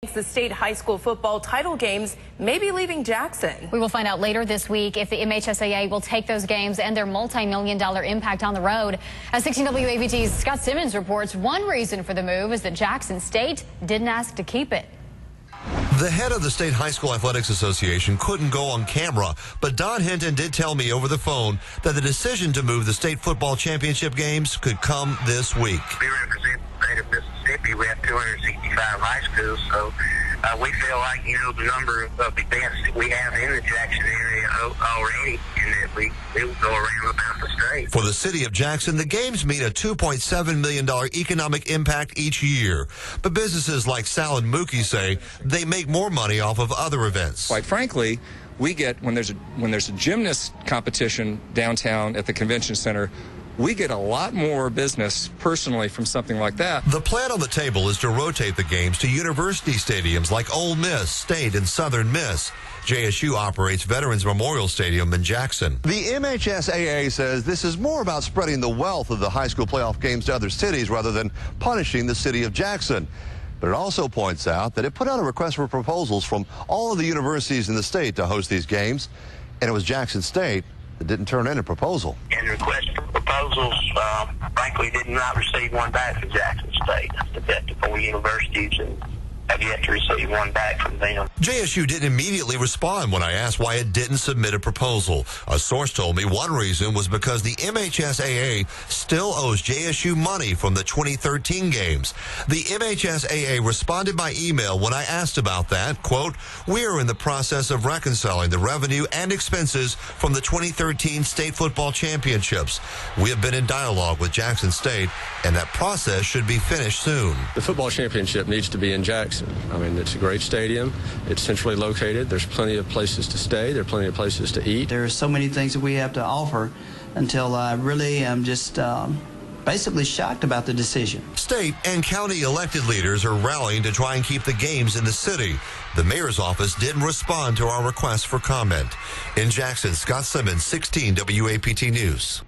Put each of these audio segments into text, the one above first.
The state high school football title games may be leaving Jackson. We will find out later this week if the MHSAA will take those games and their multi-million-dollar impact on the road. As 16 WAPT's Scott Simmons reports, one reason for the move is that Jackson State didn't ask to keep it. The head of the State High School Athletics Association couldn't go on camera, but Don Hinton did tell me over the phone that the decision to move the state football championship games could come this week. We represent the state of Mississippi. We have 265 high schools, so we feel like, the number of events that we have in the Jackson area already, and that we will go around about the state. For the city of Jackson, the games mean a $2.7 million economic impact each year. But businesses like Sal and Mookie say they make more money off of other events. Quite frankly, we get, when there's a gymnast competition downtown at the convention center, we get a lot more business personally from something like that. The plan on the table is to rotate the games to university stadiums like Ole Miss, State, and Southern Miss. JSU operates Veterans Memorial Stadium in Jackson. The MHSAA says this is more about spreading the wealth of the high school playoff games to other cities rather than punishing the city of Jackson. But it also points out that it put out a request for proposals from all of the universities in the state to host these games, and it was Jackson State that didn't turn in a proposal. And the request for proposals, frankly, did not receive one back from Jackson State. The 4 universities and have yet to receive one back from them. JSU didn't immediately respond when I asked why it didn't submit a proposal. A source told me one reason was because the MHSAA still owes JSU money from the 2013 games. The MHSAA responded by email when I asked about that, quote, "We are in the process of reconciling the revenue and expenses from the 2013 state football championships. We have been in dialogue with Jackson State, and that process should be finished soon." The football championship needs to be in Jackson. I mean, it's a great stadium. It's centrally located. There's plenty of places to stay. There are plenty of places to eat. There are so many things that we have to offer until I really am just basically shocked about the decision. State and county elected leaders are rallying to try and keep the games in the city. The mayor's office didn't respond to our request for comment. In Jackson, Scott Simmons, 16 WAPT News.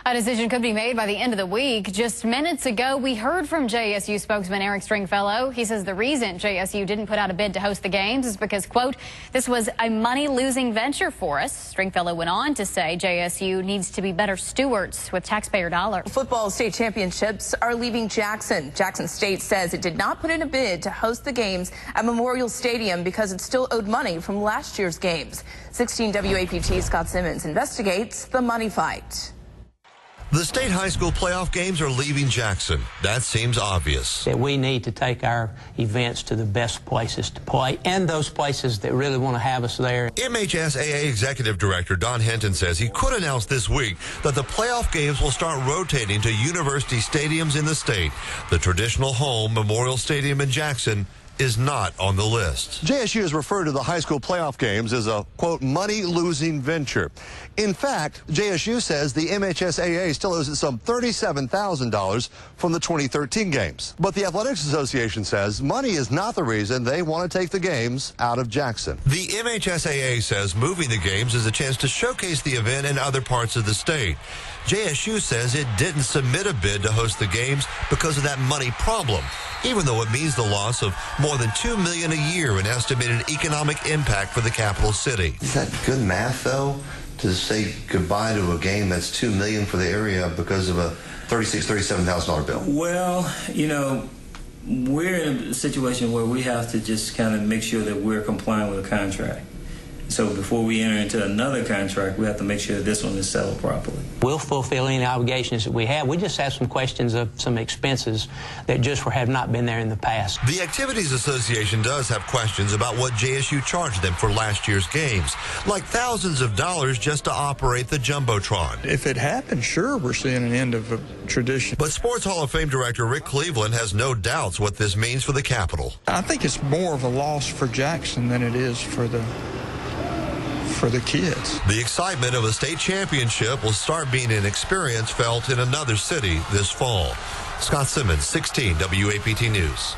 A decision could be made by the end of the week. Just minutes ago, we heard from JSU spokesman Eric Stringfellow. He says the reason JSU didn't put out a bid to host the games is because, quote, "this was a money-losing venture for us." Stringfellow went on to say JSU needs to be better stewards with taxpayer dollars. Football state championships are leaving Jackson. Jackson State says it did not put in a bid to host the games at Memorial Stadium because it still owed money from last year's games. 16 WAPT Scott Simmons investigates the money fight. The state high school playoff games are leaving Jackson. That seems obvious. That we need to take our events to the best places to play and those places that really want to have us there. MHSAA Executive Director Don Hinton says he could announce this week that the playoff games will start rotating to university stadiums in the state. The traditional home, Memorial Stadium in Jackson, is not on the list. JSU has referred to the high school playoff games as a, quote, money-losing venture. In fact, JSU says the MHSAA still owes it some $37,000 from the 2013 games. But the Athletics Association says money is not the reason they want to take the games out of Jackson. The MHSAA says moving the games is a chance to showcase the event in other parts of the state. JSU says it didn't submit a bid to host the games because of that money problem, even though it means the loss of more than $2 million a year in estimated economic impact for the capital city. Is that good math, though, to say goodbye to a game that's $2 million for the area because of a $37,000 bill? Well, we're in a situation where we have to just kind of make sure that we're complying with a contract. So before we enter into another contract, we have to make sure that this one is settled properly. We'll fulfill any obligations that we have. We just have some questions of some expenses that just have not been there in the past. The Activities Association does have questions about what JSU charged them for last year's games, like thousands of dollars just to operate the Jumbotron. If it happens, sure, we're seeing an end of a tradition. But Sports Hall of Fame director Rick Cleveland has no doubts what this means for the Capitol. I think it's more of a loss for Jackson than it is for the kids. The excitement of a state championship will start being an experience felt in another city this fall. Scott Simmons, 16 WAPT News.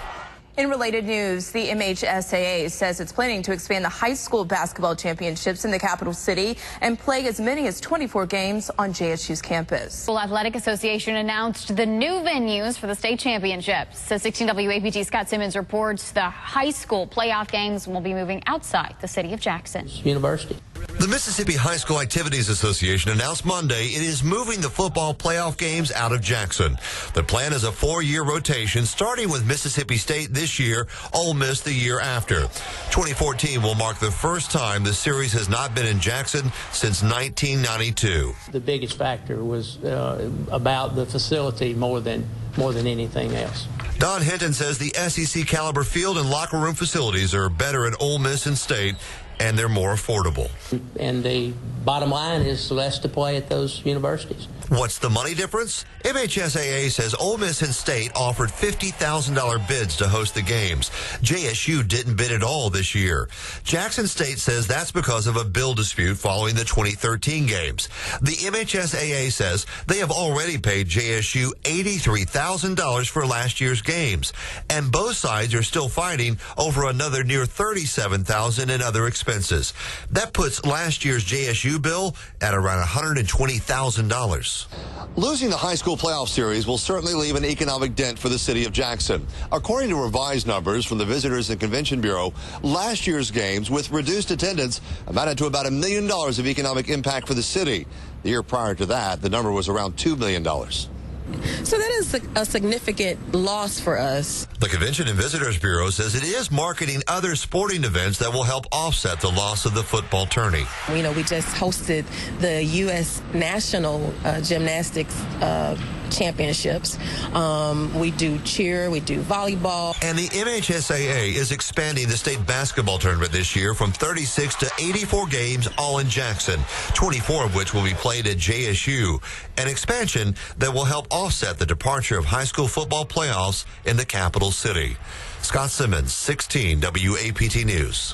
In related news, the MHSAA says it's planning to expand the high school basketball championships in the capital city and play as many as 24 games on JSU's campus. School Athletic Association announced the new venues for the state championships. So 16 WAPT Scott Simmons reports the high school playoff games will be moving outside the city of Jackson. University. The Mississippi High School Activities Association announced Monday it is moving the football playoff games out of Jackson. The plan is a 4-year rotation, starting with Mississippi State this year, Ole Miss the year after. 2014 will mark the first time the series has not been in Jackson since 1992. The biggest factor was about the facility more than anything else. Don Hinton says the SEC caliber field and locker room facilities are better at Ole Miss and State, and they're more affordable. And the bottom line is less to play at those universities. What's the money difference? MHSAA says Ole Miss and State offered $50,000 bids to host the games. JSU didn't bid at all this year. Jackson State says that's because of a bill dispute following the 2013 games. The MHSAA says they have already paid JSU $83,000 for last year's games, and both sides are still fighting over another near $37,000 in other expenses. That puts last year's JSU bill at around $120,000. Losing the high school playoff series will certainly leave an economic dent for the city of Jackson. According to revised numbers from the Visitors and Convention Bureau, last year's games with reduced attendance amounted to about $1 million of economic impact for the city. The year prior to that, the number was around $2 million. So that is a significant loss for us. The Convention and Visitors Bureau says it is marketing other sporting events that will help offset the loss of the football tourney. You know, we just hosted the U.S. National Gymnastics Championships. We do cheer, we do volleyball. And the MHSAA is expanding the state basketball tournament this year from 36 to 84 games, all in Jackson, 24 of which will be played at JSU, an expansion that will help offset the departure of high school football playoffs in the capital city. Scott Simmons, 16 WAPT News.